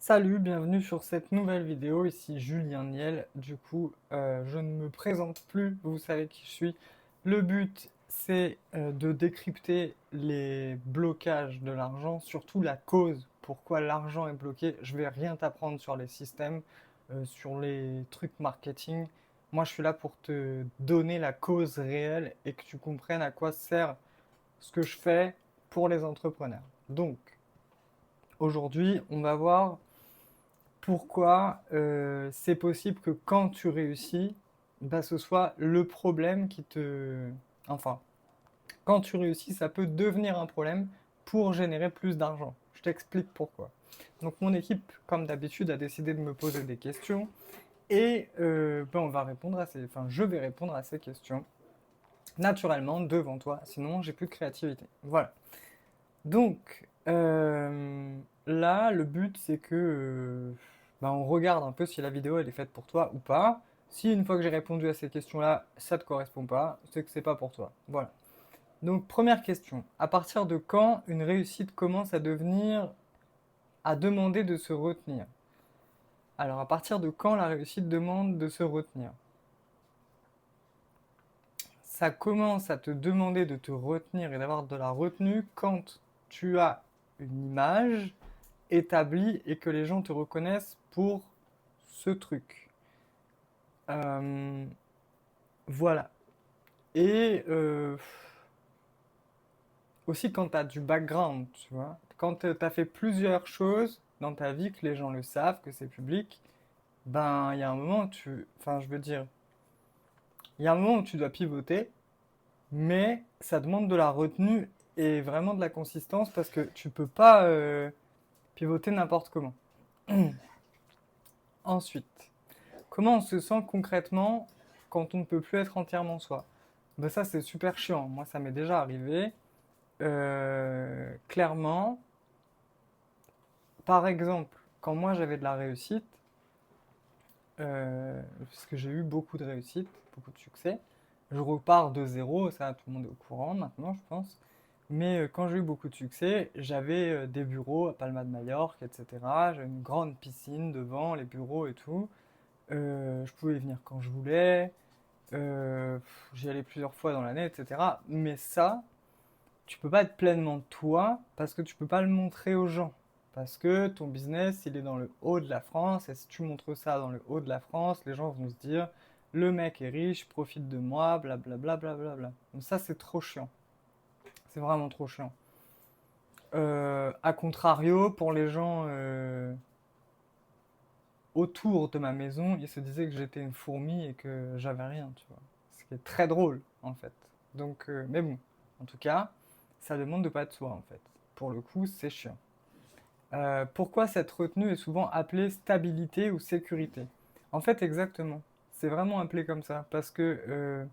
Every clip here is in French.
Salut, bienvenue sur cette nouvelle vidéo, ici Julien Niel. Du coup, je ne me présente plus, vous savez qui je suis. Le but, c'est de décrypter les blocages de l'argent, surtout la cause, pourquoi l'argent est bloqué. Je vais rien t'apprendre sur les systèmes, sur les trucs marketing. Moi, je suis là pour te donner la cause réelle et que tu comprennes à quoi sert ce que je fais pour les entrepreneurs. Donc, aujourd'hui, on va voir pourquoi c'est possible que quand tu réussis, bah, ce soit le problème qui te... Enfin, quand tu réussis, ça peut devenir un problème pour générer plus d'argent. Je t'explique pourquoi. Donc mon équipe, comme d'habitude, a décidé de me poser des questions et bah, on va répondre à ces... enfin, je vais répondre à ces questions naturellement devant toi, sinon j'ai plus de créativité. Voilà. Donc, là, le but, c'est que bah, on regarde un peu si la vidéo elle est faite pour toi ou pas. Si une fois que j'ai répondu à ces questions-là, ça te correspond pas, c'est que c'est pas pour toi. Voilà. Donc, première question. À partir de quand une réussite commence à demander de se retenir? Alors, à partir de quand la réussite demande de se retenir? Ça commence à te demander de te retenir et d'avoir de la retenue quand tu as une image établi et que les gens te reconnaissent pour ce truc. Euh, voilà. Et aussi quand tu as du background, tu vois. Quand tu as fait plusieurs choses dans ta vie, que les gens le savent, que c'est public, ben il y a un moment où tu... Enfin, je veux dire, il y a un moment où tu dois pivoter, mais ça demande de la retenue et vraiment de la consistance parce que tu peux pas pivoter n'importe comment. Ensuite, comment on se sent concrètement quand on ne peut plus être entièrement soi? Ben ça, c'est super chiant. Moi, ça m'est déjà arrivé. Clairement, par exemple, quand moi j'avais de la réussite, parce que j'ai eu beaucoup de réussite, beaucoup de succès, je repars de zéro, ça tout le monde est au courant maintenant, je pense. Mais quand j'ai eu beaucoup de succès, j'avais des bureaux à Palma de Majorque, etc. J'avais une grande piscine devant les bureaux et tout. Je pouvais venir quand je voulais. J'y allais plusieurs fois dans l'année, etc. Mais ça, tu peux pas être pleinement toi parce que tu peux pas le montrer aux gens. Parce que ton business, il est dans le haut de la France, et si tu montres ça dans le haut de la France, les gens vont se dire, le mec est riche, profite de moi, blablabla, blablabla. Donc ça, c'est trop chiant. C'est vraiment trop chiant. A contrario, pour les gens autour de ma maison, ils se disaient que j'étais une fourmi et que j'avais rien, tu vois. Ce qui est très drôle, en fait. Donc, mais bon, en tout cas, ça demande de pas être soi, en fait. Pour le coup, c'est chiant. Pourquoi cette retenue est souvent appelée stabilité ou sécurité? En fait, exactement. C'est vraiment appelé comme ça. Parce que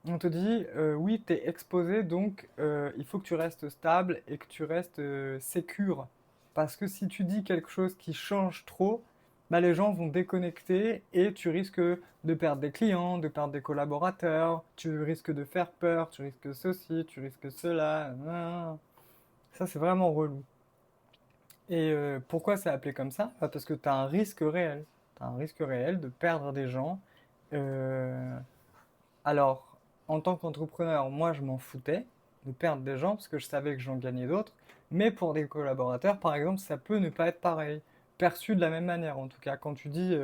on te dit, oui, tu es exposé, donc il faut que tu restes stable et que tu restes sécure. Parce que si tu dis quelque chose qui change trop, bah, les gens vont déconnecter et tu risques de perdre des clients, de perdre des collaborateurs, tu risques de faire peur, tu risques ceci, tu risques cela. Ça, c'est vraiment relou. Et pourquoi c'est appelé comme ça? Bah, parce que tu as un risque réel. Tu as un risque réel de perdre des gens. Euh, alors, en tant qu'entrepreneur, moi, je m'en foutais de perdre des gens parce que je savais que j'en gagnais d'autres. Mais pour des collaborateurs, par exemple, ça peut ne pas être pareil, perçu de la même manière. En tout cas, quand tu dis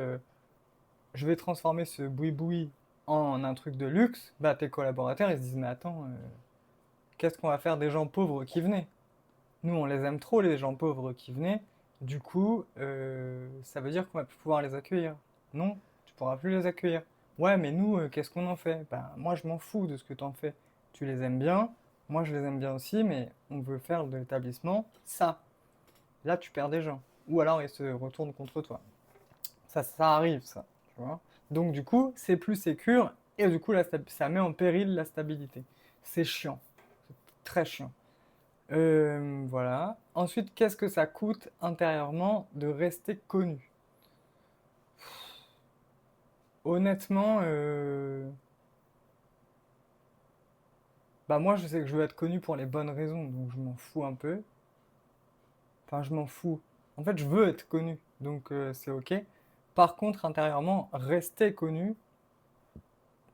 je vais transformer ce boui-boui en un truc de luxe, bah tes collaborateurs ils se disent mais attends, qu'est-ce qu'on va faire des gens pauvres qui venaient? Nous, on les aime trop, les gens pauvres qui venaient. Du coup, ça veut dire qu'on va plus pouvoir les accueillir. Non, tu pourras plus les accueillir. Ouais, mais nous, qu'est-ce qu'on en fait? Ben, moi, je m'en fous de ce que tu en fais. Tu les aimes bien, moi, je les aime bien aussi, mais on veut faire de l'établissement ça. Là, tu perds des gens. Ou alors, ils se retournent contre toi. Ça arrive, ça. Tu vois. Donc, du coup, c'est plus sécure et du coup, ça met en péril la stabilité. C'est chiant. C'est très chiant. Voilà. Ensuite, qu'est-ce que ça coûte intérieurement de rester connu? Honnêtement, bah moi je sais que je veux être connu pour les bonnes raisons, donc je m'en fous un peu. Enfin, je m'en fous. En fait, je veux être connu. Donc c'est ok. Par contre, intérieurement, rester connu,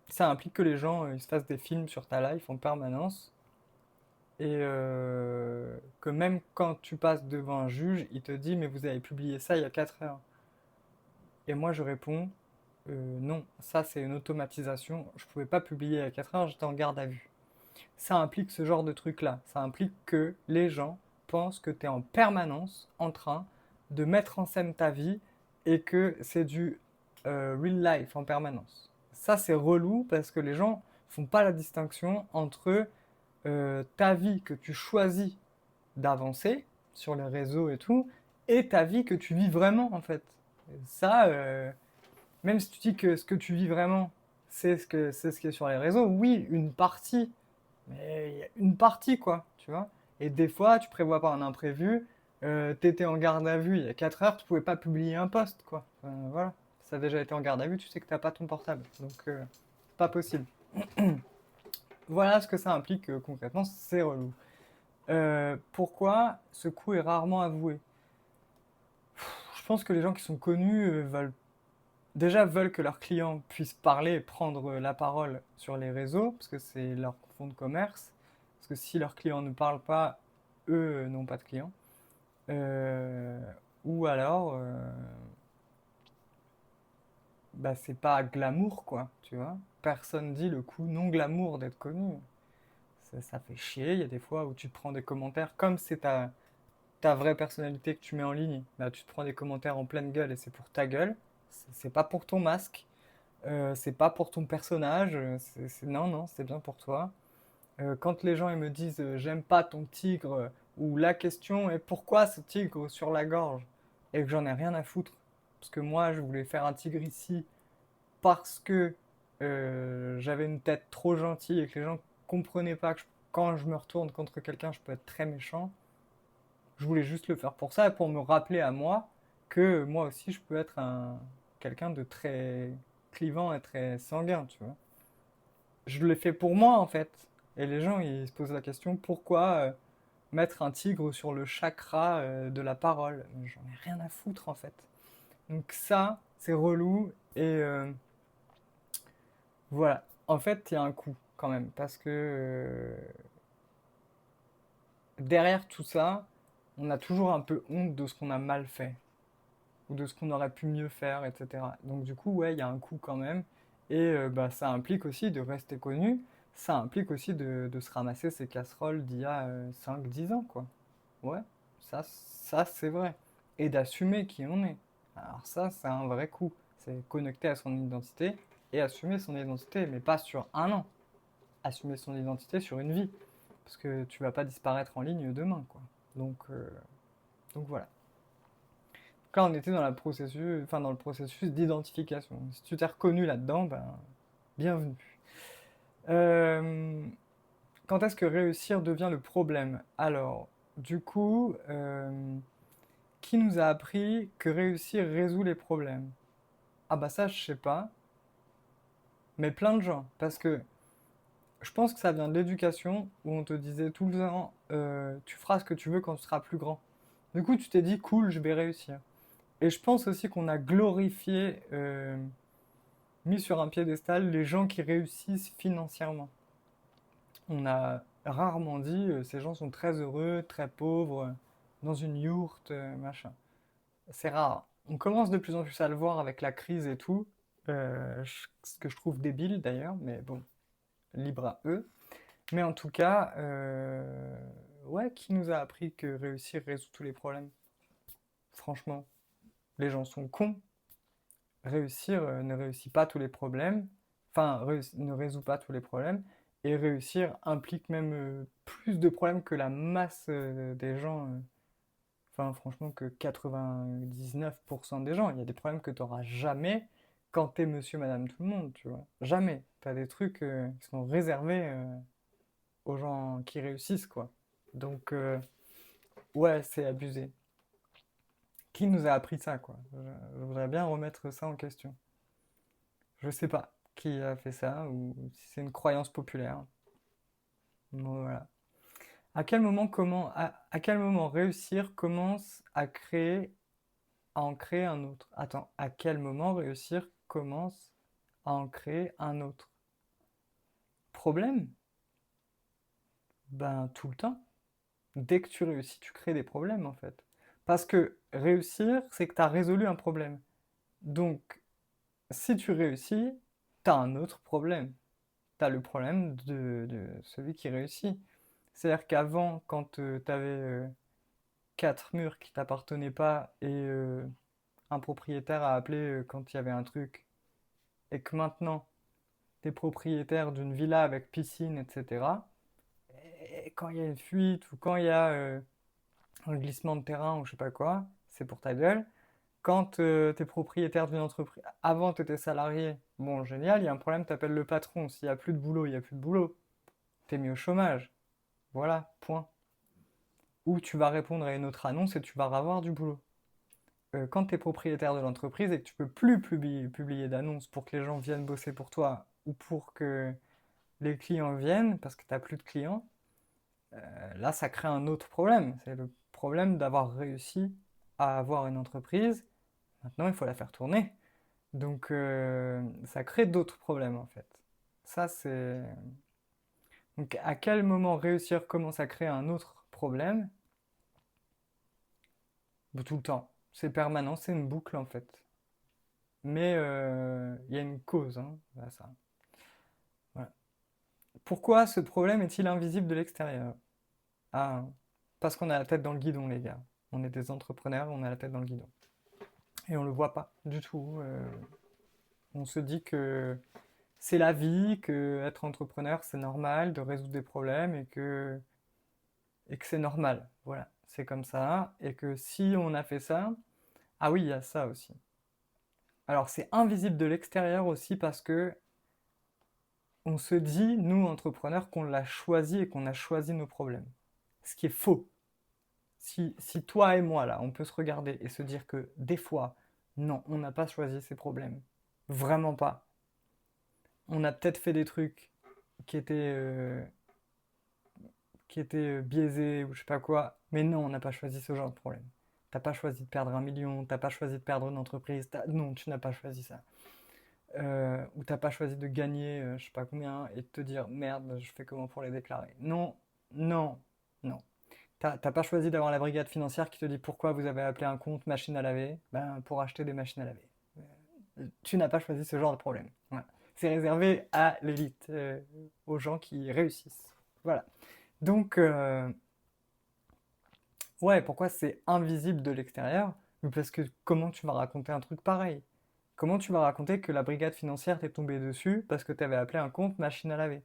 ça implique que les gens ils se fassent des films sur ta life en permanence et que même quand tu passes devant un juge, il te dit mais vous avez publié ça il y a 4 heures. Et moi je réponds non, ça c'est une automatisation, je pouvais pas publier il y a 4 heures, j'étais en garde à vue. Ça implique ce genre de truc-là. Ça implique que les gens pensent que tu es en permanence en train de mettre en scène ta vie et que c'est du real life en permanence. Ça, c'est relou parce que les gens font pas la distinction entre ta vie que tu choisis d'avancer sur les réseaux et tout et ta vie que tu vis vraiment en fait. Ça, même si tu dis que ce que tu vis vraiment, c'est ce qui est sur les réseaux, oui, une partie, mais il y a une partie, quoi, tu vois. Et des fois, tu prévois pas un imprévu, t'étais en garde à vue il y a 4 heures, tu pouvais pas publier un post, quoi. Enfin, voilà, ça a déjà été en garde à vue, tu sais que t'as pas ton portable, donc pas possible. Voilà ce que ça implique concrètement, c'est relou. Pourquoi ce coup est rarement avoué? Je pense que les gens qui sont connus veulent que leurs clients puissent parler et prendre la parole sur les réseaux, parce que c'est leur fonds de commerce. Parce que si leurs clients ne parlent pas, eux n'ont pas de clients. Euh, ou alors, bah, c'est pas glamour, quoi, tu vois. Personne dit le coup non glamour d'être connu. Ça fait chier, il y a des fois où tu te prends des commentaires, comme c'est ta vraie personnalité que tu mets en ligne, bah, tu te prends des commentaires en pleine gueule et c'est pour ta gueule, c'est pas pour ton masque. C'est pas pour ton personnage, non, non, c'est bien pour toi. Quand les gens ils me disent j'aime pas ton tigre, ou la question est pourquoi ce tigre sur la gorge, et que j'en ai rien à foutre, parce que moi je voulais faire un tigre ici parce que j'avais une tête trop gentille et que les gens comprenaient pas que quand je me retourne contre quelqu'un je peux être très méchant. Je voulais juste le faire pour ça et pour me rappeler à moi que moi aussi je peux être quelqu'un de très clivant et très sanguin, tu vois. Je le fais pour moi en fait. Et les gens ils se posent la question pourquoi mettre un tigre sur le chakra de la parole. J'en ai rien à foutre en fait. Donc ça c'est relou et voilà. En fait il y a un coup quand même parce que derrière tout ça on a toujours un peu honte de ce qu'on a mal fait ou de ce qu'on aurait pu mieux faire, etc. Donc du coup, ouais, il y a un coût quand même. Et bah, ça implique aussi de rester connu, ça implique aussi de se ramasser ses casseroles d'il y a 5-10 ans, quoi. Ouais, ça c'est vrai. Et d'assumer qui on est. Alors ça, c'est un vrai coup. C'est connecter à son identité et assumer son identité, mais pas sur un an. Assumer son identité sur une vie. Parce que tu vas pas disparaître en ligne demain, quoi. Donc, euh, donc voilà. Quand on était dans le processus d'identification. Si tu t'es reconnu là-dedans, ben, bienvenue. Euh, Quand est-ce que réussir devient le problème? Alors, du coup, qui nous a appris que réussir résout les problèmes? Ah bah ça, je sais pas, mais plein de gens. Parce que je pense que ça vient de l'éducation où on te disait tout le temps, tu feras ce que tu veux quand tu seras plus grand. Du coup, tu t'es dit, cool, je vais réussir. Et je pense aussi qu'on a glorifié mis sur un piédestal les gens qui réussissent financièrement. On a rarement dit ces gens sont très heureux, très pauvres, dans une yourte, machin. C'est rare. On commence de plus en plus à le voir avec la crise et tout, ce que je trouve débile d'ailleurs, mais bon, libre à eux. Mais en tout cas, ouais, qui nous a appris que réussir résout tous les problèmes? Franchement, les gens sont cons. Réussir ne réussit pas tous les problèmes, enfin ne résout pas tous les problèmes, et réussir implique même plus de problèmes que la masse des gens, enfin franchement que 99% des gens. Il y a des problèmes que tu n'auras jamais quand t'es monsieur, madame, tout le monde, tu vois. Jamais. Tu as des trucs qui sont réservés aux gens qui réussissent, quoi. Donc, ouais, c'est abusé. Qui nous a appris ça, quoi? Je voudrais bien remettre ça en question. Je sais pas qui a fait ça ou si c'est une croyance populaire. Voilà. À quel moment réussir commence à créer à en créer un autre. Attends, à quel moment réussir commence à en créer un autre? Problème? Ben, tout le temps. Dès que tu réussis, tu crées des problèmes en fait. Parce que réussir, c'est que tu as résolu un problème. Donc, si tu réussis, tu as un autre problème. Tu as le problème de celui qui réussit. C'est-à-dire qu'avant, quand tu avais quatre murs qui t'appartenaient pas et un propriétaire a appelé quand il y avait un truc, et que maintenant, tu es propriétaire d'une villa avec piscine, etc., et quand il y a une fuite ou quand il y a un glissement de terrain ou je sais pas quoi, c'est pour ta gueule. Quand tu es propriétaire d'une entreprise, avant tu étais salarié, bon génial, il y a un problème, tu appelles le patron. S'il n'y a plus de boulot, il n'y a plus de boulot. Tu es mis au chômage. Voilà, point. Ou tu vas répondre à une autre annonce et tu vas avoir du boulot. Quand tu es propriétaire de l'entreprise et que tu peux plus publier d'annonces pour que les gens viennent bosser pour toi ou pour que les clients viennent parce que tu n'as plus de clients, là ça crée un autre problème. C'est le problème d'avoir réussi à avoir une entreprise. Maintenant, il faut la faire tourner. Donc, ça crée d'autres problèmes en fait. Ça, c'est. Donc, à quel moment réussir commence à créer un autre problème? Bah, tout le temps. C'est permanent, c'est une boucle en fait. Mais il y a une cause hein, à ça. Voilà. Pourquoi ce problème est-il invisible de l'extérieur? Ah, parce qu'on a la tête dans le guidon, les gars. On est des entrepreneurs, on a la tête dans le guidon. Et on le voit pas du tout. On se dit que c'est la vie, que être entrepreneur c'est normal de résoudre des problèmes et que c'est normal. Voilà, c'est comme ça. Et que si on a fait ça, ah oui, il y a ça aussi. Alors c'est invisible de l'extérieur aussi parce que on se dit, nous entrepreneurs, qu'on l'a choisi et qu'on a choisi nos problèmes. Ce qui est faux. Si toi et moi, là, on peut se regarder et se dire que des fois, non, on n'a pas choisi ces problèmes. Vraiment pas. On a peut-être fait des trucs qui étaient, euh, qui étaient biaisés ou je sais pas quoi, mais non, on n'a pas choisi ce genre de problème. T'as pas choisi de perdre 1 million, t'as pas choisi de perdre une entreprise, non, tu n'as pas choisi ça. Ou t'as pas choisi de gagner je sais pas combien et de te dire merde, je fais comment pour les déclarer. Non, non, non. T'as pas choisi d'avoir la brigade financière qui te dit pourquoi vous avez appelé un compte machine à laver, ben pour acheter des machines à laver. Tu n'as pas choisi ce genre de problème. Voilà. C'est réservé à l'élite, aux gens qui réussissent. Voilà. Donc, ouais, pourquoi c'est invisible de l'extérieur? Parce que comment tu vas raconter un truc pareil? Comment tu vas raconter que la brigade financière t'est tombée dessus parce que tu avais appelé un compte machine à laver?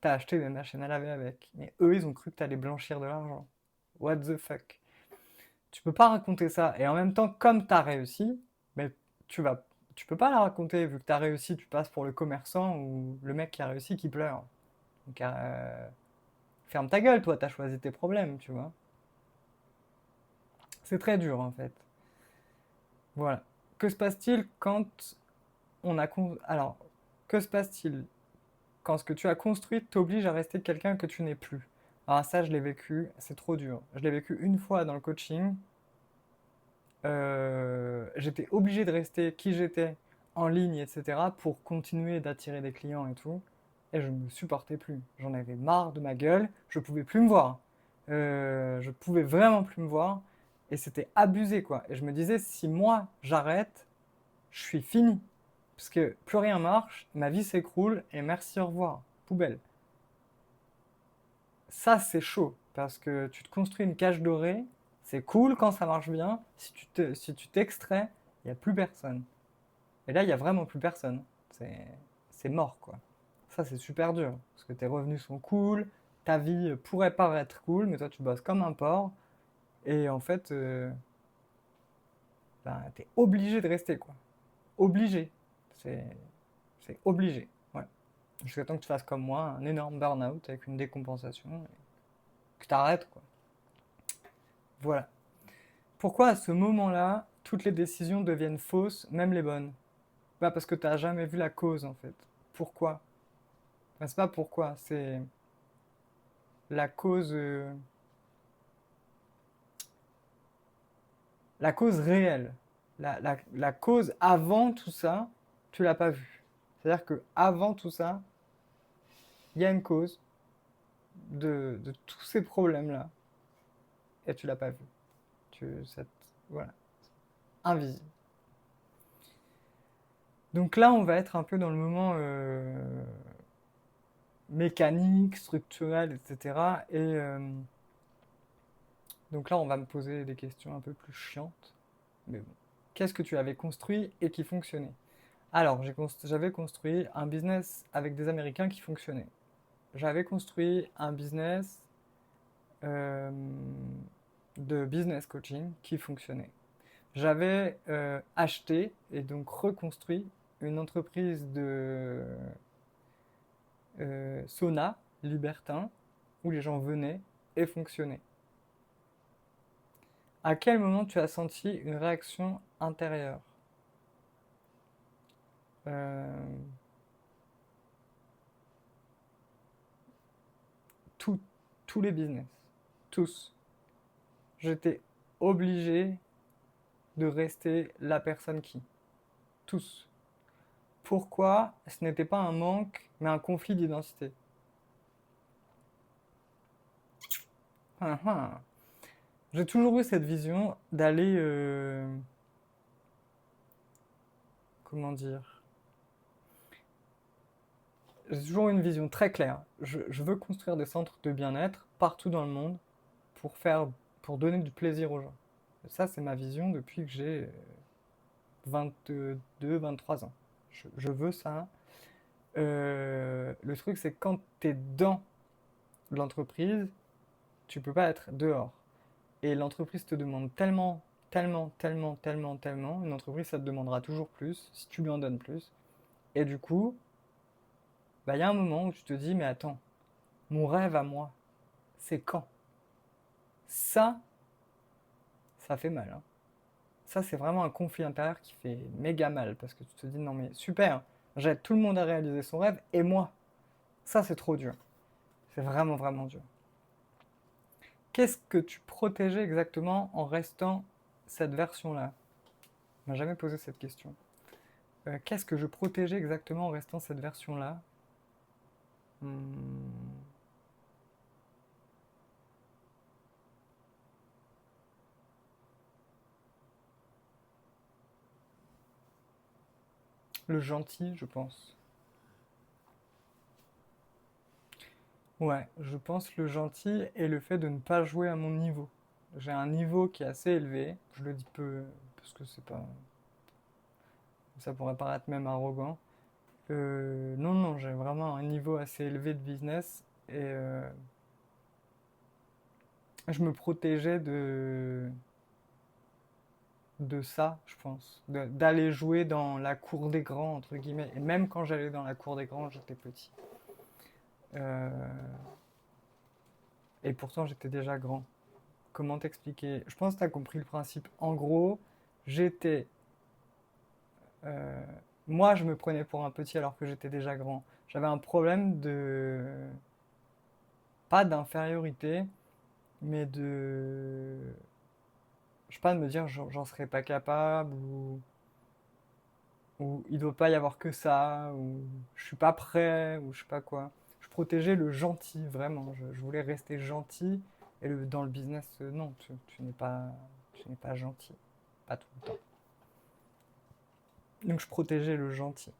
T'as acheté des machines à laver avec. Et eux, ils ont cru que t'allais blanchir de l'argent. What the fuck? Tu peux pas raconter ça. Et en même temps, comme t'as réussi, mais tu vas, tu peux pas la raconter. Vu que t'as réussi, tu passes pour le commerçant ou le mec qui a réussi qui pleure. Donc, ferme ta gueule, toi, t'as choisi tes problèmes, tu vois. C'est très dur, en fait. Voilà. Que se passe-t-il quand on a... Alors, que se passe-t-il quand ce que tu as construit t'oblige à rester quelqu'un que tu n'es plus? Alors ça, je l'ai vécu, c'est trop dur. Je l'ai vécu une fois dans le coaching. J'étais obligé de rester qui j'étais en ligne, etc. pour continuer d'attirer des clients et tout. Et je ne me supportais plus. J'en avais marre de ma gueule. Je pouvais plus me voir. Je pouvais vraiment plus me voir. Et c'était abusé, quoi. Et je me disais, si moi j'arrête, je suis fini. Parce que plus rien marche, ma vie s'écroule et merci, au revoir. Poubelle. Ça, c'est chaud. Parce que tu te construis une cage dorée. C'est cool quand ça marche bien. Si tu t'extrais, il n'y a plus personne. Et là, il n'y a vraiment plus personne. C'est mort, quoi. Ça, c'est super dur. Parce que tes revenus sont cool. Ta vie pourrait paraître cool, mais toi, tu bosses comme un porc. Et en fait, ben, t'es obligé de rester, quoi. Obligé. C'est c'est obligé. Ouais. Jusqu'à temps que tu fasses comme moi, un énorme burn-out avec une décompensation. Et que t'arrêtes, quoi. Voilà. Pourquoi à ce moment-là, toutes les décisions deviennent fausses, même les bonnes? Bah parce que t'as jamais vu la cause en fait. Pourquoi? Bah, c'est pas pourquoi, c'est la cause. la cause réelle, la cause avant tout ça, tu l'as pas vue. C'est-à-dire que avant tout ça, il y a une cause de tous ces problèmes-là et tu l'as pas vue. Voilà, invisible. Donc là, on va être un peu dans le moment mécanique, structurel, etc. Et donc là, on va me poser des questions un peu plus chiantes. Mais bon. Qu'est-ce que tu avais construit et qui fonctionnait? Alors, j'avais construit un business avec des Américains qui fonctionnait. J'avais construit un business euh, de business coaching qui fonctionnait. J'avais acheté et donc reconstruit une entreprise de sauna libertin où les gens venaient et fonctionnaient. À quel moment tu as senti une réaction intérieure? Euh, tout- Tous les business, tous. J'étais obligé de rester la personne qui. Tous. Pourquoi? Ce n'était pas un manque, mais un conflit d'identité. Ah, ah. J'ai toujours eu cette vision d'aller, comment dire, j'ai toujours eu une vision très claire. Je veux construire des centres de bien-être partout dans le monde pour pour donner du plaisir aux gens. Et ça, c'est ma vision depuis que j'ai 22, 23 ans. Je veux ça. Le truc, c'est que quand tu es dans l'entreprise, tu peux pas être dehors. Et l'entreprise te demande tellement, tellement, tellement, tellement, tellement. Une entreprise, ça te demandera toujours plus si tu lui en donnes plus. Et du coup, bah, il y a un moment où tu te dis, mais attends, mon rêve à moi, c'est quand? Ça, ça fait mal, hein. Ça, c'est vraiment un conflit intérieur qui fait méga mal parce que tu te dis, non mais super, j'aide tout le monde à réaliser son rêve et moi, ça c'est trop dur. C'est vraiment, vraiment dur. Qu'est-ce que tu protégeais exactement en restant cette version-là? On m'a jamais posé cette question. Qu'est-ce que je protégeais exactement en restant cette version-là? Hmm, le gentil, je pense. Ouais, je pense le gentil et le fait de ne pas jouer à mon niveau. J'ai un niveau qui est assez élevé. Je le dis peu parce que c'est pas, ça pourrait paraître même arrogant. Non, non, j'ai vraiment un niveau assez élevé de business et je me protégeais de ça, je pense. D'aller jouer dans la cour des grands, entre guillemets. Et même quand j'allais dans la cour des grands, j'étais petit. Euh, et pourtant, j'étais déjà grand. Comment t'expliquer? Je pense que tu as compris le principe. En gros, j'étais... euh, moi, je me prenais pour un petit alors que j'étais déjà grand. J'avais un problème de... pas d'infériorité, mais de... je sais pas, de me dire j'en serais pas capable, ou il doit pas y avoir que ça, ou je suis pas prêt, ou je sais pas quoi. Je protégeais le gentil, vraiment. Je voulais rester gentil. Et dans le business, non, tu n'es pas gentil. Pas tout le temps. Donc je protégeais le gentil.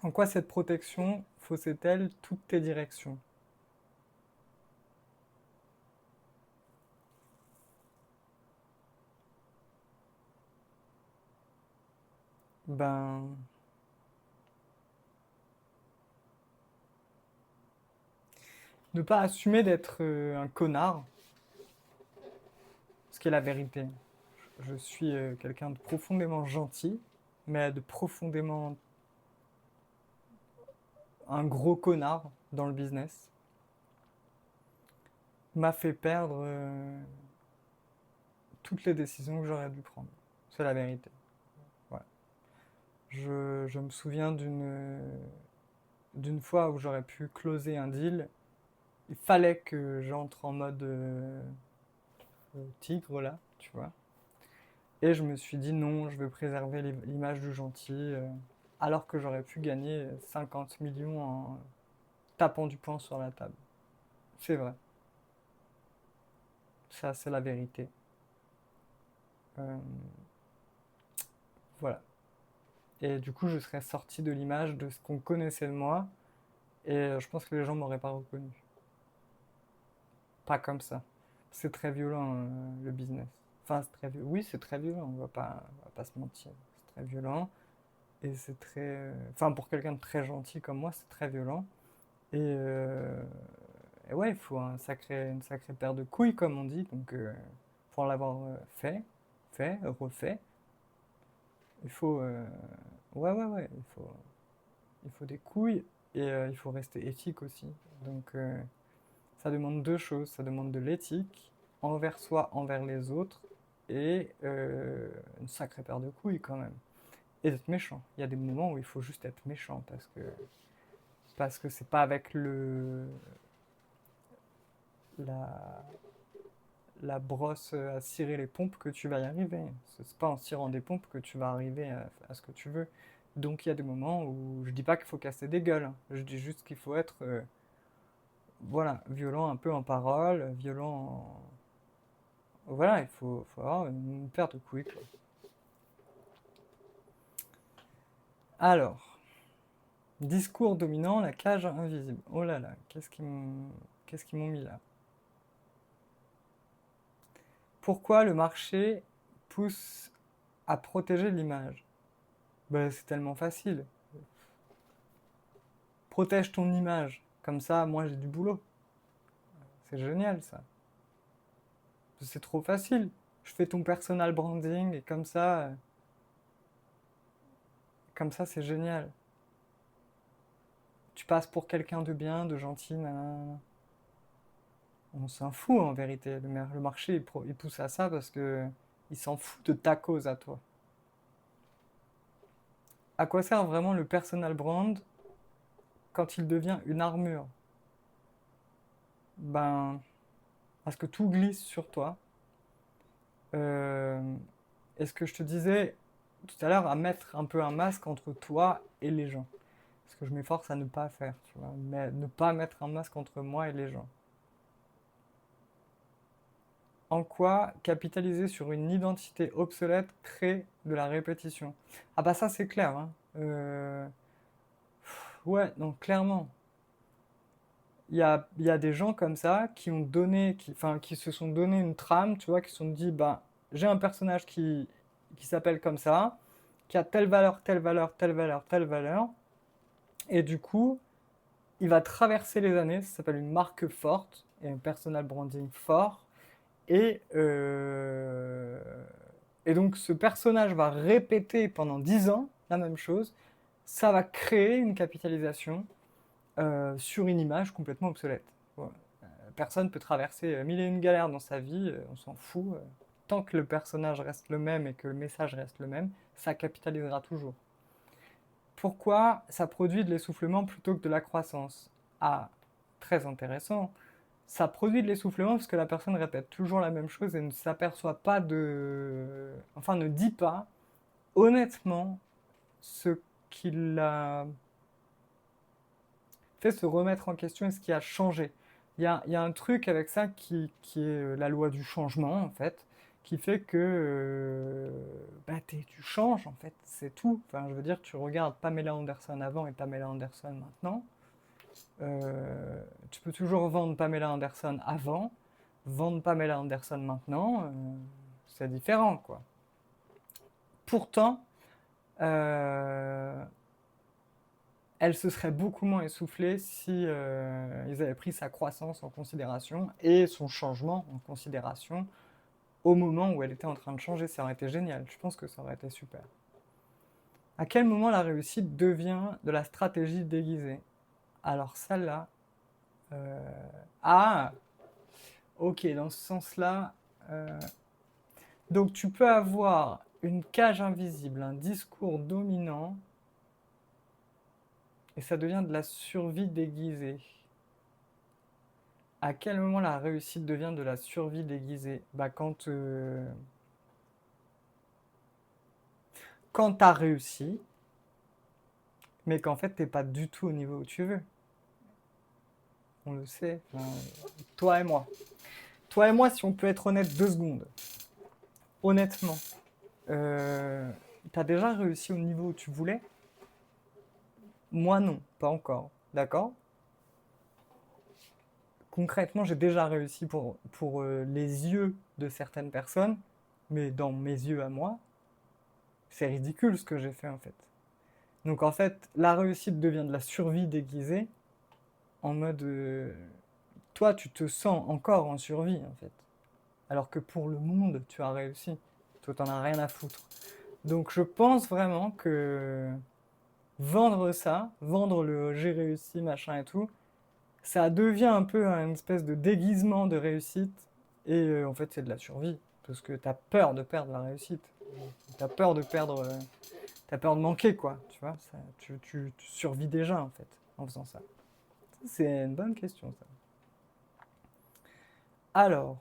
En quoi cette protection faussait-elle toutes tes directions? Ben, ne pas assumer d'être un connard, ce qui est la vérité. Je suis quelqu'un de profondément gentil, mais de profondément un gros connard dans le business, m'a fait perdre toutes les décisions que j'aurais dû prendre. C'est la vérité. Ouais. Je me souviens d'une fois où j'aurais pu closer un deal. Il fallait que j'entre en mode tigre là, tu vois. Et je me suis dit non, je veux préserver l'image du gentil, alors que j'aurais pu gagner 50 millions en tapant du poing sur la table. C'est vrai, ça c'est la vérité. Euh, voilà. Et du coup, je serais sorti de l'image de ce qu'on connaissait de moi, et je pense que les gens m'auraient pas reconnu. Pas comme ça. C'est très violent, le business. Enfin, c'est oui, c'est très violent, on va pas se mentir. C'est très violent, et c'est très... Enfin, pour quelqu'un de très gentil comme moi, c'est très violent. Et ouais, il faut une sacrée paire de couilles, comme on dit. Donc, pour l'avoir fait, refait, il faut... ouais, ouais, ouais, il faut des couilles et il faut rester éthique aussi. Donc, ça demande deux choses. Ça demande de l'éthique envers soi, envers les autres et une sacrée paire de couilles quand même. Et d'être méchant. Il y a des moments où il faut juste être méchant parce que c'est pas avec la, la brosse à cirer les pompes que tu vas y arriver. C'est pas en cirant des pompes que tu vas arriver à ce que tu veux. Donc il y a des moments où je dis pas qu'il faut casser des gueules, hein. Je dis juste qu'il faut être voilà, violent un peu en parole, violent en... Voilà, faut avoir une paire de couilles, quoi. Alors, discours dominant, la cage invisible. Oh là là, qu'est-ce qu'ils m'ont mis là? Pourquoi le marché pousse à protéger l'image? Ben, c'est tellement facile. Protège ton image. Comme ça, moi j'ai du boulot. C'est génial ça. C'est trop facile. Je fais ton personal branding et comme ça c'est génial. Tu passes pour quelqu'un de bien, de gentil, nanana. On s'en fout en vérité. Le marché il pousse à ça parce que il s'en fout de ta cause à toi. À quoi sert vraiment le personal brand quand il devient une armure? Ben, parce que tout glisse sur toi. Euh, et ce que je te disais tout à l'heure, à mettre un peu un masque entre toi et les gens. Ce que je m'efforce à ne pas faire, tu vois. Mais ne pas mettre un masque entre moi et les gens. En quoi capitaliser sur une identité obsolète crée de la répétition? Ah bah ça c'est clair, hein. Ouais, donc clairement. Il y a des gens comme ça qui ont donné, enfin, qui se sont donné une trame, tu vois, qui se sont dit, bah, j'ai un personnage qui s'appelle comme ça, qui a telle valeur, telle valeur, telle valeur, telle valeur, et du coup, il va traverser les années, ça s'appelle une marque forte, et un personal branding fort, et, et donc ce personnage va répéter pendant 10 ans la même chose, ça va créer une capitalisation sur une image complètement obsolète. Voilà. Personne peut traverser mille et une galères dans sa vie, on s'en fout. Tant que le personnage reste le même et que le message reste le même, ça capitalisera toujours. Pourquoi ça produit de l'essoufflement plutôt que de la croissance? Ah, très intéressant. Ça produit de l'essoufflement parce que la personne répète toujours la même chose et ne s'aperçoit pas de... Enfin, ne dit pas honnêtement ce qui l'a fait se remettre en question et ce qui a changé. Il y a un truc avec ça qui est la loi du changement, en fait, qui fait que bah, tu changes, en fait, c'est tout. Enfin, je veux dire, tu regardes Pamela Anderson avant et Pamela Anderson maintenant. Tu peux toujours vendre Pamela Anderson avant, vendre Pamela Anderson maintenant, c'est différent, quoi. Pourtant, euh, elle se serait beaucoup moins essoufflée si ils avaient pris sa croissance en considération et son changement en considération au moment où elle était en train de changer. Ça aurait été génial. Je pense que ça aurait été super. À quel moment la réussite devient de la stratégie déguisée? Alors celle-là... euh, Ah, ok, dans ce sens-là... Donc tu peux avoir une cage invisible, un discours dominant, et ça devient de la survie déguisée. À quel moment la réussite devient de la survie déguisée? Bah quand quand tu as réussi, mais qu'en fait, t'es pas du tout au niveau où tu veux. On le sait, enfin, toi et moi. Toi et moi, si on peut être honnête 2 secondes, honnêtement, t'as déjà réussi au niveau où tu voulais? Moi non, pas encore. D'accord? Concrètement, j'ai déjà réussi pour les yeux de certaines personnes, mais dans mes yeux à moi, c'est ridicule ce que j'ai fait en fait. Donc en fait, la réussite devient de la survie déguisée, en mode, toi, tu te sens encore en survie en fait. Alors que pour le monde, tu as réussi. Toi, t'en as rien à foutre. Donc je pense vraiment que vendre ça, vendre le j'ai réussi, machin et tout, ça devient un peu une espèce de déguisement de réussite. Et en fait, c'est de la survie. Parce que t'as peur de perdre la réussite. T'as peur de perdre. T'as peur de manquer, quoi. Tu vois, ça, tu survis déjà, en fait, en faisant ça. C'est une bonne question, ça. Alors,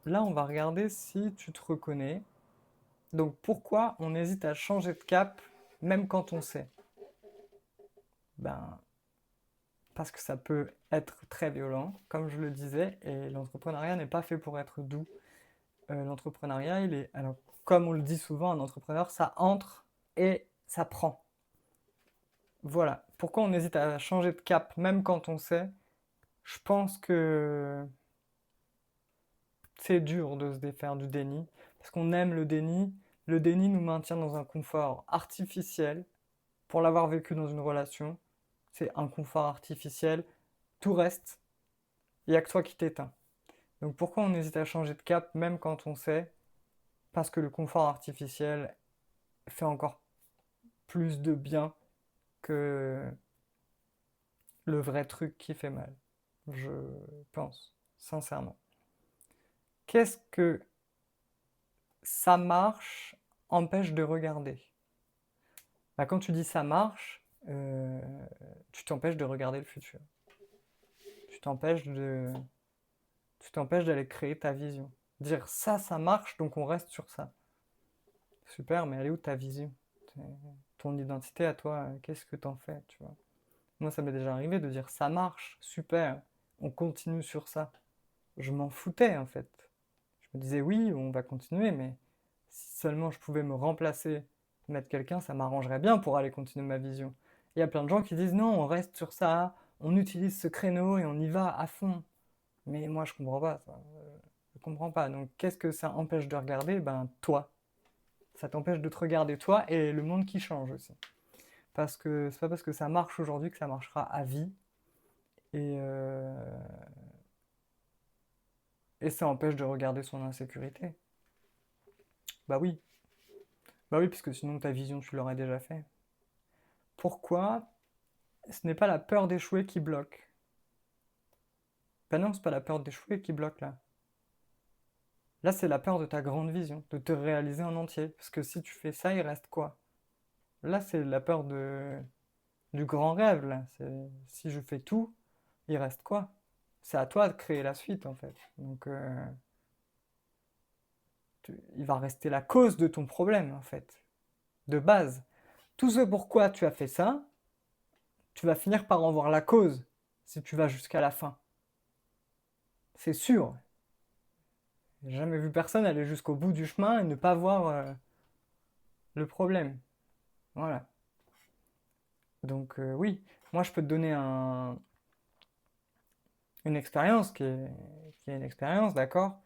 là, on va regarder si tu te reconnais. Donc, pourquoi on hésite à changer de cap, même quand on sait? Ben, parce que ça peut être très violent, comme je le disais, et l'entrepreneuriat n'est pas fait pour être doux. L'entrepreneuriat, il est, alors, comme on le dit souvent, un entrepreneur, ça entre et ça prend. Voilà. Pourquoi on hésite à changer de cap, même quand on sait? Je pense que c'est dur de se défaire du déni, parce qu'on aime le déni. Le déni nous maintient dans un confort artificiel. Pour l'avoir vécu dans une relation, c'est un confort artificiel. Tout reste, il n'y a que toi qui t'éteins. Donc pourquoi on hésite à changer de cap, même quand on sait? Parce que le confort artificiel fait encore plus de bien que le vrai truc qui fait mal. Je pense, sincèrement. Qu'est-ce que ça marche empêche de regarder? Bah, quand tu dis ça marche, tu t'empêches de regarder le futur. Tu t'empêches de, tu t'empêches d'aller créer ta vision. Dire ça, ça marche, donc on reste sur ça. Super, mais elle est où ta vision? Ton identité à toi, qu'est-ce que t'en fais, tu vois? Moi, ça m'est déjà arrivé de dire ça marche, super, on continue sur ça. Je m'en foutais en fait. Je me disais oui, on va continuer, mais si seulement je pouvais me remplacer, mettre quelqu'un, ça m'arrangerait bien pour aller continuer ma vision. Il y a plein de gens qui disent non, on reste sur ça, on utilise ce créneau et on y va à fond. Mais moi, je comprends pas ça. Je comprends pas. Donc, qu'est-ce que ça empêche de regarder? Ben, toi. Ça t'empêche de te regarder toi et le monde qui change aussi. Parce que c'est pas parce que ça marche aujourd'hui que ça marchera à vie. Et, euh, et ça empêche de regarder son insécurité. Bah oui. Bah oui, puisque sinon ta vision, tu l'aurais déjà fait. Pourquoi? Ce n'est pas la peur d'échouer qui bloque. Ben non, c'est pas la peur d'échouer qui bloque là. Là, c'est la peur de ta grande vision, de te réaliser en entier. Parce que si tu fais ça, il reste quoi? Là, c'est la peur du grand rêve, là. Si je fais tout, il reste quoi? C'est à toi de créer la suite, en fait. Donc, il va rester la cause de ton problème, en fait, de base. Tout ce pourquoi tu as fait ça, tu vas finir par en voir la cause si tu vas jusqu'à la fin. C'est sûr. J'ai jamais vu personne aller jusqu'au bout du chemin et ne pas voir le problème. Voilà. Donc oui, moi je peux te donner une expérience qui est une expérience, d'accord?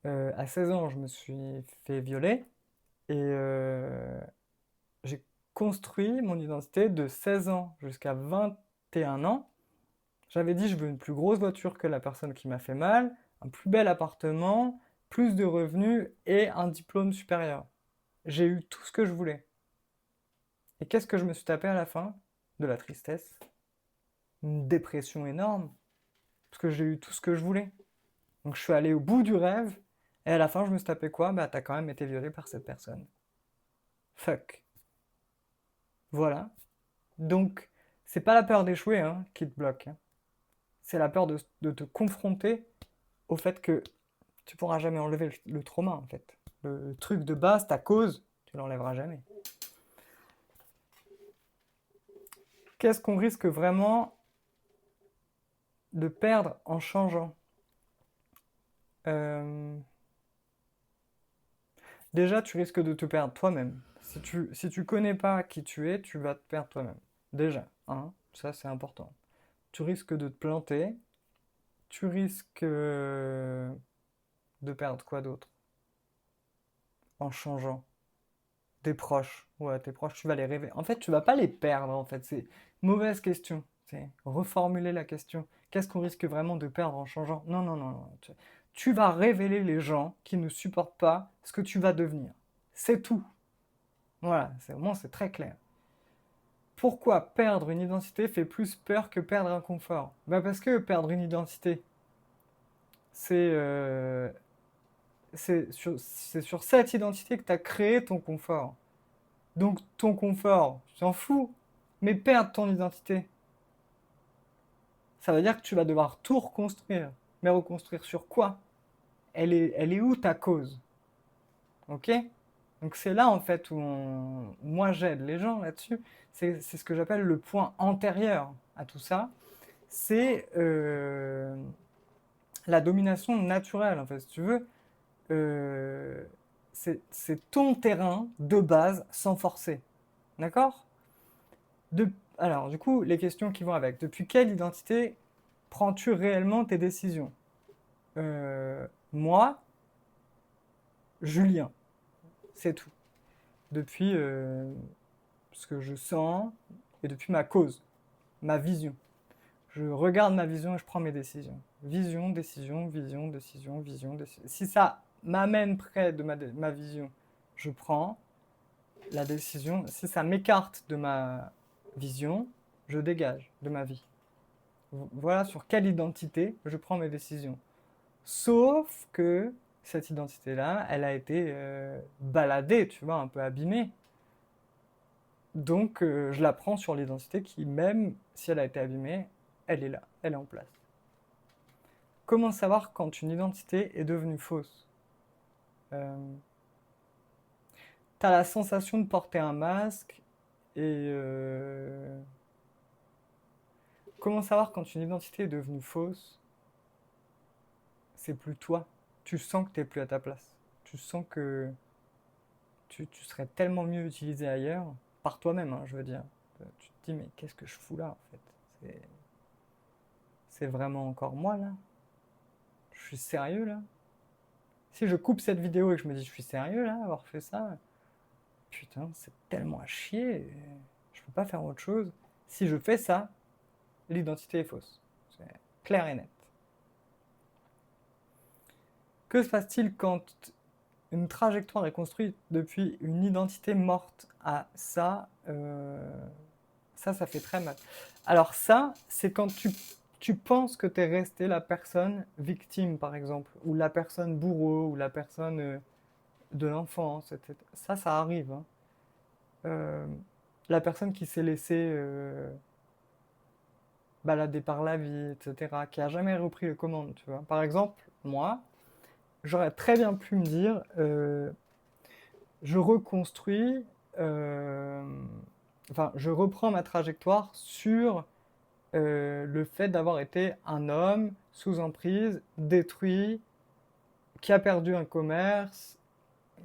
À 16 ans, je me suis fait violer et j'ai construit mon identité de 16 ans jusqu'à 21 ans. J'avais dit je veux une plus grosse voiture que la personne qui m'a fait mal, un plus bel appartement, plus de revenus et un diplôme supérieur. J'ai eu tout ce que je voulais. Et qu'est-ce que je me suis tapé à la fin? De la tristesse, une dépression énorme, parce que j'ai eu tout ce que je voulais. Donc je suis allé au bout du rêve, et à la fin je me suis tapé quoi? Bah t'as quand même été violé par cette personne. Fuck. Voilà. Donc c'est pas la peur d'échouer hein, qui te bloque, hein. C'est la peur de te confronter au fait que tu pourras jamais enlever le trauma en fait. Le truc de base, ta cause, Tu l'enlèveras jamais. Qu'est-ce qu'on risque vraiment de perdre en changeant? Euh, Déjà, tu risques de te perdre toi-même. Si tu connais pas qui tu es, tu vas te perdre toi-même. Déjà, hein, ça c'est important. Tu risques de te planter. Tu risques de perdre quoi d'autre en changeant? Tes proches. Ouais, tes proches, tu vas les rêver. En fait, tu vas pas les perdre, en fait. C'est mauvaise question. C'est reformuler la question. Qu'est-ce qu'on risque vraiment de perdre en changeant? Non, non, non, non. Tu vas révéler les gens qui ne supportent pas ce que tu vas devenir. C'est tout. Voilà, c'est très clair. Pourquoi perdre une identité fait plus peur que perdre un confort? Bah parce que perdre une identité, c'est c'est sur cette identité que tu as créé ton confort. Donc ton confort, tu t'en fous. Mais perdre ton identité, ça veut dire que tu vas devoir tout reconstruire. Mais reconstruire sur quoi? Elle est où ta cause? Ok? Donc c'est là en fait où moi j'aide les gens là-dessus. C'est ce que j'appelle le point antérieur à tout ça. C'est la domination naturelle en fait, si tu veux. Euh, c'est ton terrain de base sans forcer. D'accord? De- Alors, du coup, les questions qui vont avec. Depuis quelle identité prends-tu réellement tes décisions? Moi, Julien, c'est tout. Depuis ce que je sens et depuis ma cause, ma vision. Je regarde ma vision et je prends mes décisions. Vision, décision, vision, décision, vision, décision. Si ça m'amène près de ma vision, je prends la décision. Si ça m'écarte de ma vision, je dégage de ma vie. Voilà sur quelle identité je prends mes décisions. Sauf que cette identité-là, elle a été baladée, tu vois, un peu abîmée. Donc je la prends sur l'identité qui, même si elle a été abîmée, elle est là, elle est en place. Comment savoir quand une identité est devenue fausse? euh, T'as la sensation de porter un masque et comment savoir quand une identité est devenue fausse? C'est plus toi. Tu sens que t'es plus à ta place. Tu sens que tu serais tellement mieux utilisé ailleurs, par toi-même, hein, je veux dire. Tu te dis, mais qu'est-ce que je fous là, en fait? C'est vraiment encore moi, là? Je suis sérieux, là? Si je coupe cette vidéo et que je me dis, je suis sérieux, là, avoir fait ça, putain, c'est tellement à chier, je peux pas faire autre chose. Si je fais ça, l'identité est fausse. C'est clair et net. Que se passe-t-il quand une trajectoire est construite depuis une identité morte? Ah, ça fait très mal. Alors ça, c'est quand tu penses que tu es resté la personne victime, par exemple, ou la personne bourreau, ou la personne de l'enfance, etc. Ça arrive, hein. Euh, la personne qui s'est laissée balader par la vie, etc., qui a jamais repris les commandes, tu vois. Par exemple, moi, j'aurais très bien pu me dire, je reconstruis, euh, enfin, je reprends ma trajectoire sur le fait d'avoir été un homme sous emprise, détruit, qui a perdu un commerce,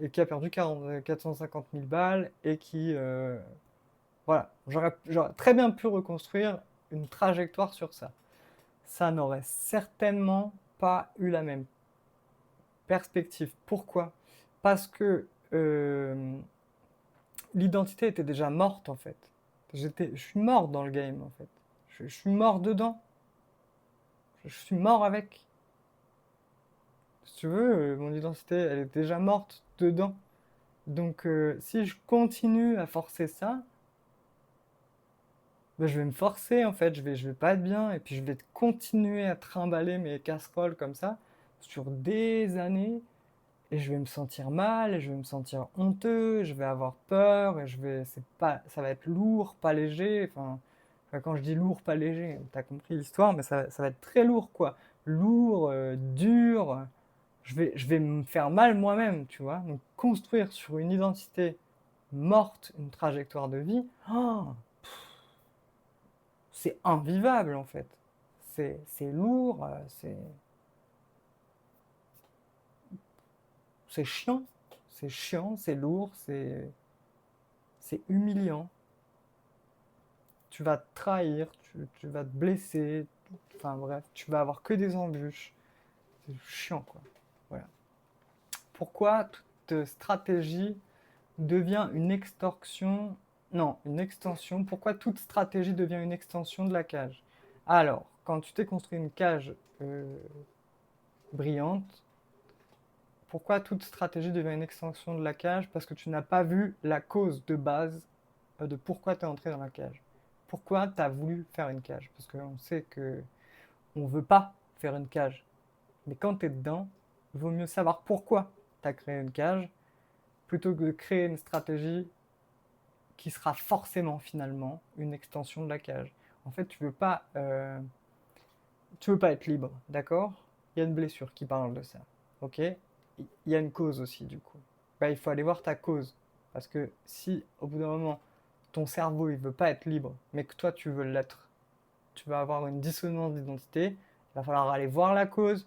et qui a perdu 450 000 balles, et qui... voilà, j'aurais très bien pu reconstruire une trajectoire sur ça. Ça n'aurait certainement pas eu la même perspective. Pourquoi? Parce que l'identité était déjà morte en fait. Je suis mort dans le game en fait. Je suis mort dedans. Je suis mort avec. Si tu veux, mon identité, elle est déjà morte dedans. Donc, si je continue à forcer ça, ben, je vais me forcer en fait. Je vais pas être bien. Et puis, je vais continuer à trimballer mes casseroles comme ça sur des années. Et je vais me sentir mal, et je vais me sentir honteux, je vais avoir peur, et ça va être lourd, pas léger. Enfin, quand je dis lourd, pas léger, t'as compris l'histoire, mais ça va être très lourd, quoi. Lourd, dur. Je vais me faire mal moi-même, tu vois. Donc, construire sur une identité morte, une trajectoire de vie, oh, c'est invivable en fait. C'est lourd, c'est chiant. C'est chiant, c'est lourd, c'est humiliant. Tu vas te trahir, tu vas te blesser, enfin bref, tu vas avoir que des embûches. C'est chiant quoi. Voilà. Pourquoi toute stratégie devient une extorsion? Non, une extension. Pourquoi toute stratégie devient une extension de la cage? Alors, quand tu t'es construit une cage brillante, pourquoi toute stratégie devient une extension de la cage? Parce que tu n'as pas vu la cause de base de pourquoi tu es entré dans la cage. Pourquoi tu as voulu faire une cage? Parce qu'on sait que on ne veut pas faire une cage. Mais quand tu es dedans, il vaut mieux savoir pourquoi tu as créé une cage plutôt que de créer une stratégie qui sera forcément finalement une extension de la cage. En fait, tu veux pas être libre, d'accord? Il y a une blessure qui parle de ça, ok? Il y a une cause aussi du coup. Bah, il faut aller voir ta cause, parce que si au bout d'un moment ton cerveau il veut pas être libre, mais que toi tu veux l'être, tu vas avoir une dissonance d'identité. Il va falloir aller voir la cause.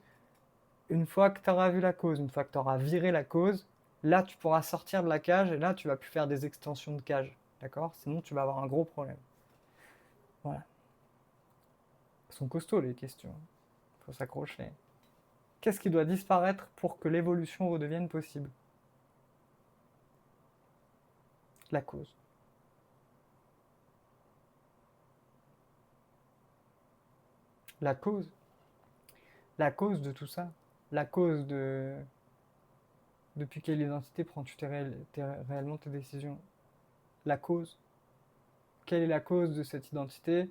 Une fois que tu auras vu la cause, une fois que tu auras viré la cause, là tu pourras sortir de la cage et là tu vas plus faire des extensions de cage. D'accord? Sinon tu vas avoir un gros problème. Voilà. Elles sont costauds les questions. Il faut s'accrocher. Qu'est-ce qui doit disparaître pour que l'évolution redevienne possible? La cause. La cause. La cause de tout ça. La cause de depuis quelle identité prends-tu réellement tes décisions? La cause. Quelle est la cause de cette identité?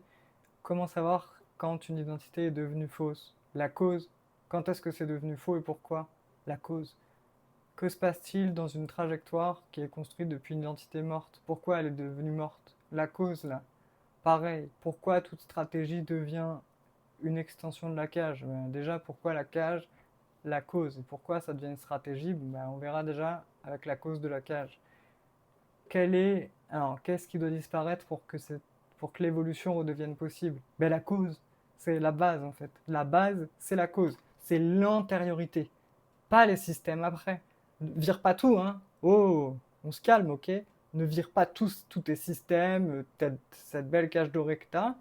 Comment savoir quand une identité est devenue fausse? La cause. Quand est-ce que c'est devenu faux et pourquoi? La cause. Que se passe-t-il dans une trajectoire qui est construite depuis une identité morte? Pourquoi elle est devenue morte? La cause, là. Pareil. Pourquoi toute stratégie devient une extension de la cage? Déjà, pourquoi la cage? La cause. Et pourquoi ça devient une stratégie? On verra déjà avec la cause de la cage. Alors, qu'est-ce qui doit disparaître pour que l'évolution redevienne possible? La cause, c'est la base en fait. La base, c'est la cause. C'est l'antériorité, pas les systèmes après. Ne vire pas tout, hein. Oh, on se calme, ok? Ne vire pas tous tes systèmes, cette belle cage dorée que t'as.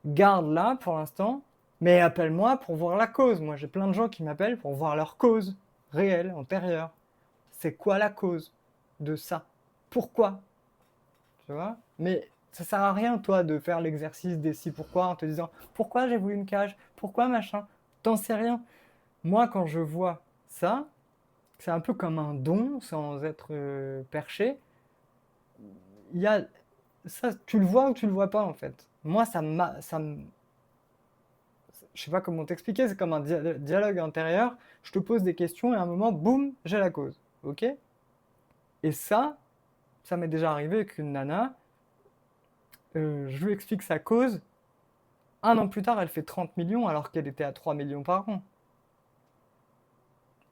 Garde-la pour l'instant, mais appelle-moi pour voir la cause. Moi, j'ai plein de gens qui m'appellent pour voir leur cause réelle, antérieure. C'est quoi la cause de ça? Pourquoi? Tu vois? Mais ça sert à rien, toi, de faire l'exercice des si pourquoi en te disant pourquoi j'ai voulu une cage? Pourquoi machin? T'en sais rien. Moi, quand je vois ça, c'est un peu comme un don sans être perché. Il y a ça, tu le vois ou tu le vois pas en fait. Moi, je sais pas comment t'expliquer, c'est comme un dialogue intérieur. Je te pose des questions et à un moment, boum, j'ai la cause. Ok? Et ça m'est déjà arrivé avec une nana. Je lui explique sa cause. Un an plus tard, elle fait 30 millions alors qu'elle était à 3 millions par an.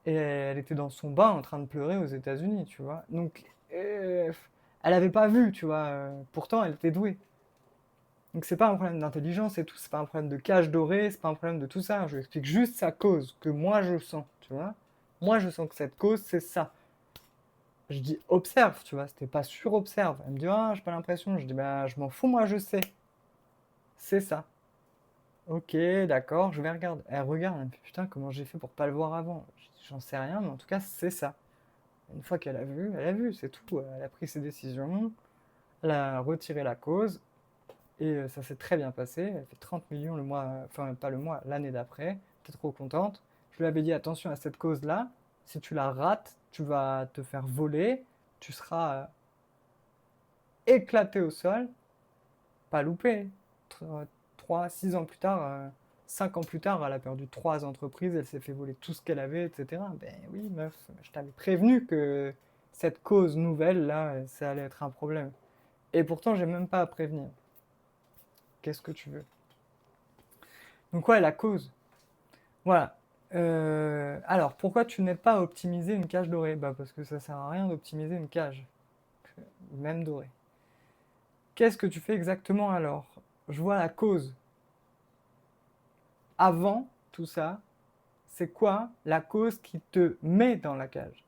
Et elle était dans son bain en train de pleurer aux États-Unis, tu vois. Donc, elle avait pas vu, tu vois. Pourtant, elle était douée. Donc, c'est pas un problème d'intelligence et tout. C'est pas un problème de cage dorée. C'est pas un problème de tout ça. Je lui explique juste sa cause que moi je sens, tu vois. Moi, je sens que cette cause, c'est ça. Je dis observe, tu vois. C'était pas sur observe. Elle me dit ah, j'ai pas l'impression. Je dis je m'en fous, moi je sais. C'est ça. Ok, d'accord, je vais regarder. Elle regarde, elle me fait putain, comment j'ai fait pour pas le voir avant? J'en sais rien, mais en tout cas, c'est ça. Une fois qu'elle a vu, elle a vu, c'est tout. Elle a pris ses décisions, elle a retiré la cause, et ça s'est très bien passé. Elle fait 30 millions le mois, enfin, pas le mois, l'année d'après. Elle était trop contente. Je lui avais dit attention à cette cause-là, si tu la rates, tu vas te faire voler, tu seras éclaté au sol, pas loupé. 3, 6 ans plus tard, 5 ans plus tard, elle a perdu 3 entreprises, elle s'est fait voler tout ce qu'elle avait, etc. Ben oui, meuf, je t'avais prévenu que cette cause nouvelle, là, ça allait être un problème. Et pourtant, j'ai même pas à prévenir. Qu'est-ce que tu veux? Donc ouais, la cause. Voilà. Alors, pourquoi tu n'aides pas à optimiser une cage dorée? Parce que ça sert à rien d'optimiser une cage. ou même doré. Qu'est-ce que tu fais exactement alors? Je vois la cause. Avant tout ça, c'est quoi la cause qui te met dans la cage?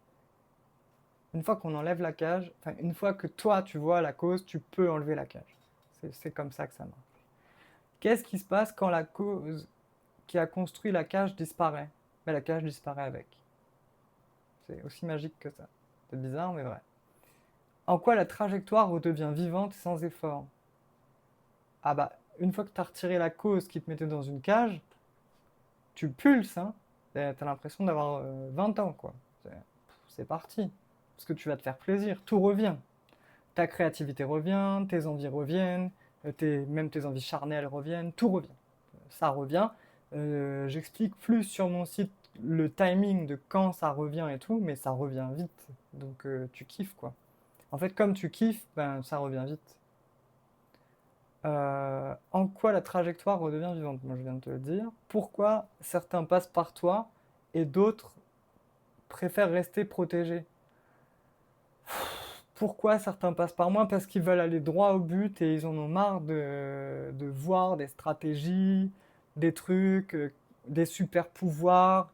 Une fois qu'on enlève la cage, enfin, une fois que toi tu vois la cause, tu peux enlever la cage. C'est comme ça que ça marche. Qu'est-ce qui se passe quand la cause qui a construit la cage disparaît? Ben, la cage disparaît avec. C'est aussi magique que ça. C'est bizarre, mais vrai. En quoi la trajectoire redevient vivante et sans effort? Ah bah, une fois que tu as retiré la cause qui te mettait dans une cage, tu pulses, hein. T'as l'impression d'avoir 20 ans, quoi. C'est parti. Parce que tu vas te faire plaisir, tout revient. Ta créativité revient, tes envies reviennent, même tes envies charnelles reviennent, tout revient. Ça revient. J'explique plus sur mon site le timing de quand ça revient et tout, mais ça revient vite. Donc tu kiffes, quoi. En fait, comme tu kiffes, ben, ça revient vite. En quoi la trajectoire redevient vivante? Moi, je viens de te le dire. Pourquoi certains passent par toi et d'autres préfèrent rester protégés? Pourquoi certains passent par moi? Parce qu'ils veulent aller droit au but et ils en ont marre de voir des stratégies, des trucs, des super pouvoirs,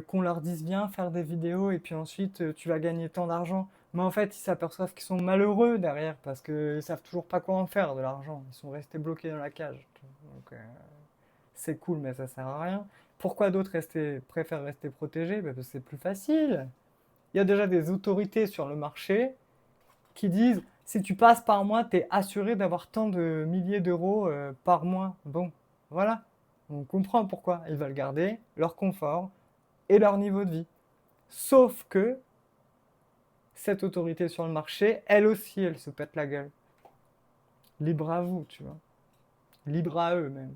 qu'on leur dise viens faire des vidéos et puis ensuite tu vas gagner tant d'argent. Mais en fait, ils s'aperçoivent qu'ils sont malheureux derrière parce qu'ils savent toujours pas quoi en faire de l'argent. Ils sont restés bloqués dans la cage. Donc c'est cool, mais ça sert à rien. Pourquoi d'autres préfèrent rester protégés? Parce que c'est plus facile. Il y a déjà des autorités sur le marché qui disent si tu passes par mois, tu es assuré d'avoir tant de milliers d'euros par mois. Bon, voilà. On comprend pourquoi ils veulent garder leur confort et leur niveau de vie. Sauf que cette autorité sur le marché, elle aussi, elle se pète la gueule. Libre à vous, tu vois. Libre à eux même.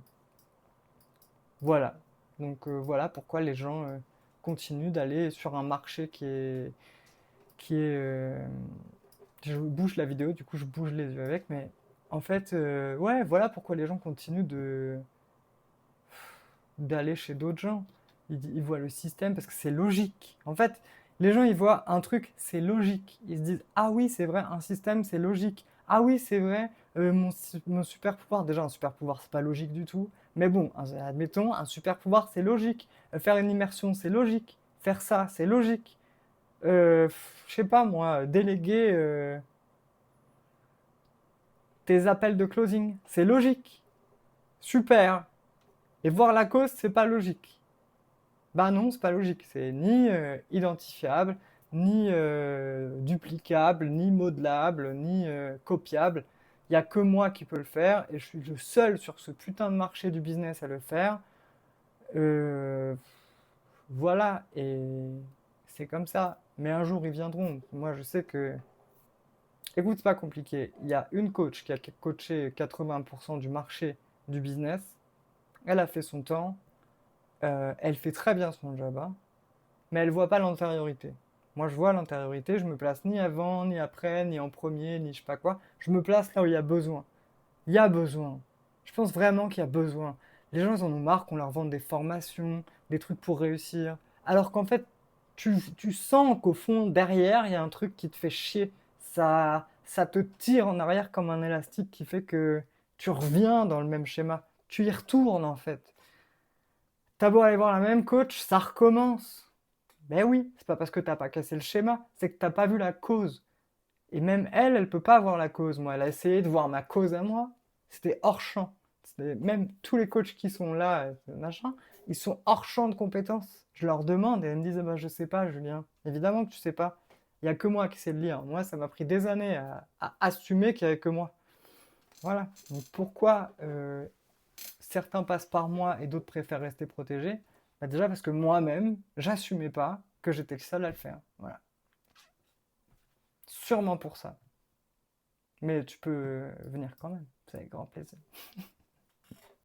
Voilà. Donc voilà pourquoi les gens continuent d'aller sur un marché qui est je bouge la vidéo, du coup je bouge les yeux avec, mais en fait, ouais, voilà pourquoi les gens continuent d'aller chez d'autres gens. Ils voient le système parce que c'est logique. En fait, les gens, ils voient un truc, c'est logique. Ils se disent, ah oui, c'est vrai, un système, c'est logique. Ah oui, c'est vrai, mon super pouvoir, déjà un super pouvoir, c'est pas logique du tout. Mais bon, admettons, un super pouvoir, c'est logique. Faire une immersion, c'est logique. Faire ça, c'est logique. Je sais pas moi, déléguer tes appels de closing, c'est logique. Super. Et voir la cause, c'est pas logique. Bah non, c'est pas logique. C'est ni identifiable, ni duplicable, ni modelable, ni copiable. Il n'y a que moi qui peux le faire et je suis le seul sur ce putain de marché du business à le faire. Euh, voilà, et c'est comme ça. Mais un jour, ils viendront. Moi, je sais que écoute, c'est pas compliqué. Il y a une coach qui a coaché 80% du marché du business. Elle a fait son temps. Elle fait très bien son job, hein, mais elle voit pas l'antériorité. Moi, je vois l'antériorité. Je me place ni avant, ni après, ni en premier, ni je sais pas quoi. Je me place là où il y a besoin. Il y a besoin. Je pense vraiment qu'il y a besoin. Les gens, ils en ont marre qu'on leur vende des formations, des trucs pour réussir. Alors qu'en fait, tu sens qu'au fond, derrière, il y a un truc qui te fait chier. Ça te tire en arrière comme un élastique qui fait que tu reviens dans le même schéma. Tu y retournes en fait. T'as beau aller voir la même coach, ça recommence. Ben oui, c'est pas parce que t'as pas cassé le schéma, c'est que t'as pas vu la cause. Et même elle, elle peut pas voir la cause. Moi, elle a essayé de voir ma cause à moi. C'était hors champ. Même tous les coachs qui sont là, machin, ils sont hors champ de compétences. Je leur demande et elles me disent, ah bah, je sais pas, Julien. Évidemment que tu sais pas. Il y a que moi qui sais le lire. Moi, ça m'a pris des années à assumer qu'il y avait que moi. Voilà. Donc pourquoi certains passent par moi et d'autres préfèrent rester protégés? Bah, déjà parce que moi-même, j'assumais pas que j'étais le seul à le faire. Voilà. Sûrement pour ça. Mais tu peux venir quand même, c'est avec grand plaisir.